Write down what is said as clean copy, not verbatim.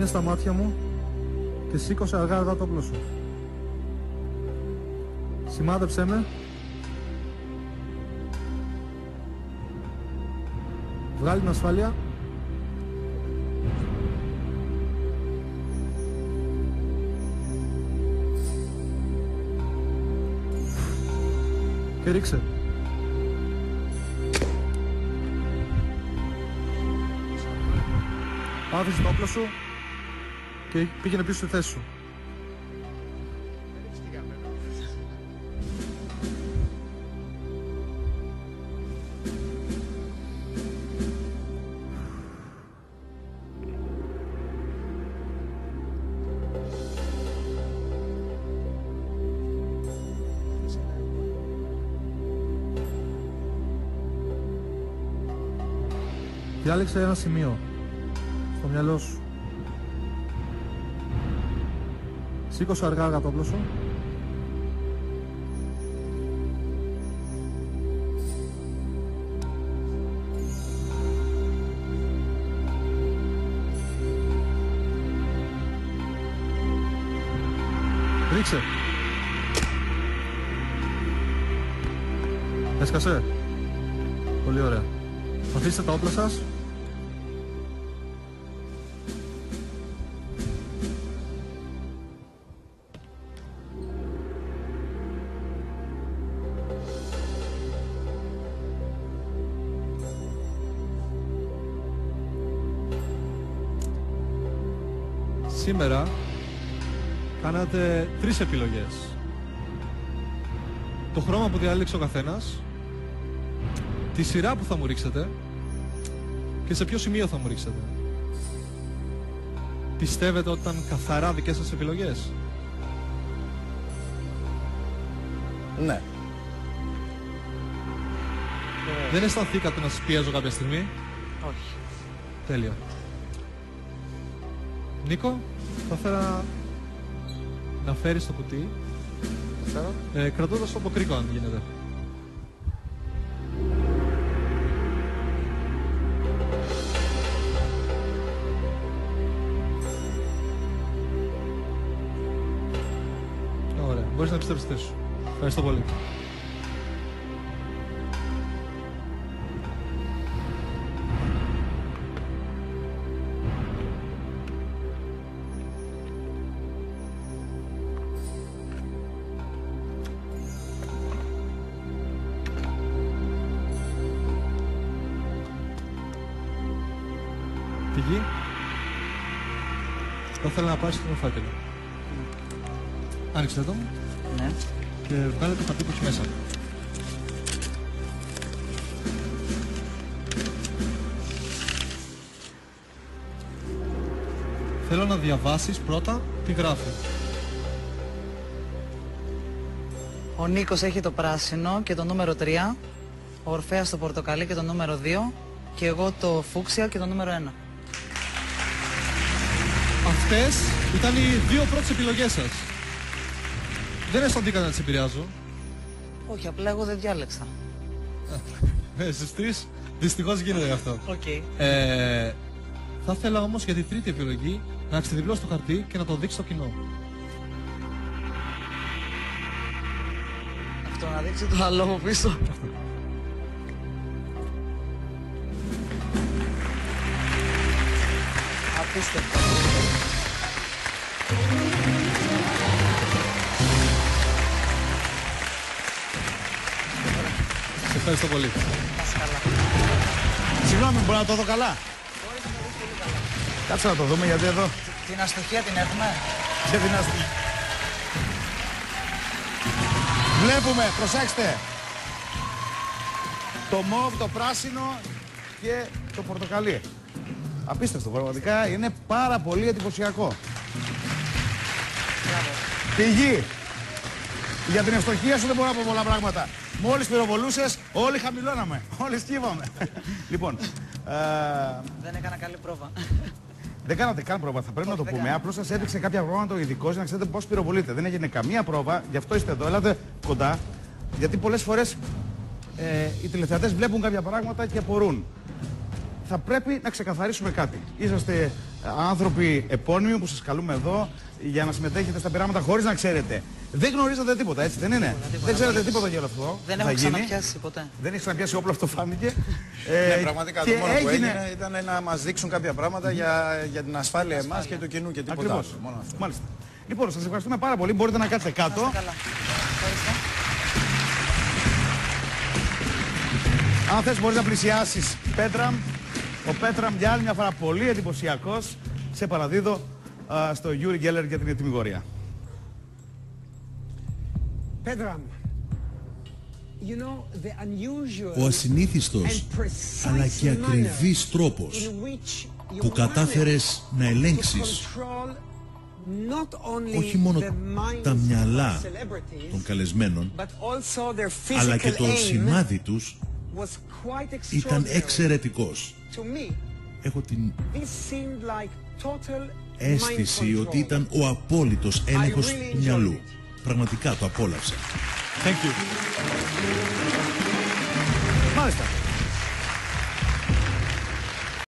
Μείνε στα μάτια μου και σήκωσε αργά αργά το όπλο σου. Σημάδεψέ με. Βγάλει την ασφάλεια. Και ρίξε. Άφησε το όπλο σου και πήγαινε πίσω στη θέση σου. Διάλεξε ένα σημείο στο μυαλό σου. Σήκωσε αργά αργά το όπλο σου. Ρίξε. Έσκασε. Πολύ ωραία. Αφήστε τα όπλα σας. Σήμερα κάνατε 3 επιλογές. Το χρώμα που διάλεξε ο καθένας, τη σειρά που θα μου ρίξετε και σε ποιο σημείο θα μου ρίξετε. Πιστεύετε ότι ήταν καθαρά δικές σας επιλογές? Ναι. Δεν αισθανθήκατε να σας πιέζω κάποια στιγμή? Όχι. Τέλεια. Νίκο, θα ήθελα να φέρεις το κουτί, κρατώντας το από κρίκο αν γίνεται. Ωραία, μπορείς να επιστρέψεις στη θέση σου. Ευχαριστώ πολύ. Πηγή. Θα ήθελα να πάρεις τον φάκελο. Άνοιξε το. Ναι. Και βγάλε το χαρτί που έχει μέσα. Θέλω να διαβάσεις πρώτα τι γράφει. Ο Νίκος έχει το πράσινο και το νούμερο 3. Ο Ορφέας το πορτοκαλί και το νούμερο 2. Και εγώ το φούξια και το νούμερο 1. Αυτές ήταν οι 2 πρώτες επιλογές σας. Δεν αισθανθήκατε να τις επηρεάζω? Όχι, απλά εγώ δεν διάλεξα. Στις 3 δυστυχώς γίνεται αυτό. Okay. Θα ήθελα όμως για τη τρίτη επιλογή να ξεδιπλώσει το χαρτί και να το δείξει στο κοινό. Αυτό να δείξει το άλλο από πίσω. Απίστευτο. Σε ευχαριστώ πολύ. Συγγνώμη, μπορώ να το δω καλά? Κάτσε να το δούμε, γιατί εδώ... Την αστοχία την έχουμε. Και την αστοχία. Βλέπουμε, προσέξτε. Το μοβ, το πράσινο και το πορτοκαλί. Απίστευτο, πραγματικά είναι πάρα πολύ εντυπωσιακό. Πηγή. Για την ευστοχία σου δεν μπορώ να πω πολλά πράγματα. Μόλις πυροβολούσες, όλοι χαμηλώναμε. Όλοι σκύβαμε. Λοιπόν. Δεν έκανα καλή πρόβα. Δεν κάνατε καν πρόβα, θα πρέπει να το πούμε. Απλώς σας έδειξε κάποια πράγματα ο ειδικός για να ξέρετε πώς πυροβολείτε. Δεν έγινε καμία πρόβα, γι' αυτό είστε εδώ. Έλατε κοντά. Γιατί πολλές φορές οι τηλεθεατές βλέπουν κάποια πράγματα και απορούν. θα πρέπει να ξεκαθαρίσουμε κάτι. Είσαστε άνθρωποι επώνυμοι που σας καλούμε εδώ για να συμμετέχετε στα πειράματα χωρίς να ξέρετε. Δεν γνωρίζετε τίποτα, έτσι δεν είναι? Δεν ξέρετε τίποτα για αυτό. Δεν έχω ξαναπιάσει ποτέ. Δεν έχει ξαναπιάσει όπλο, αυτό φάνηκε. Ναι, πραγματικά το μόνο που έγινε ήταν να μας δείξουν κάποια πράγματα για την ασφάλεια εμάς και του κοινού και τίποτα άλλο. Μόνο αυτό. Μάλιστα. Λοιπόν, σας ευχαριστούμε πάρα πολύ. Μπορείτε να κάτσετε κάτω. Αν θες μπορείς να πλησιάσεις Πέτραμ. Ο Πέτραμ για άλλη μια φορά πολύ εντυπωσιακός. Σε παραδίδω στο Γιούρι Γκέλλερ για την ετοιμιγορία. Ο ασυνήθιστος αλλά και ακριβής τρόπος που κατάφερες να ελέγξεις όχι μόνο τα μυαλά των καλεσμένων αλλά και το σημάδι τους ήταν εξαιρετικός. Έχω την αίσθηση ότι ήταν ο απόλυτος έλεγχος του μυαλού. Πραγματικά το απόλαυσα. Thank you.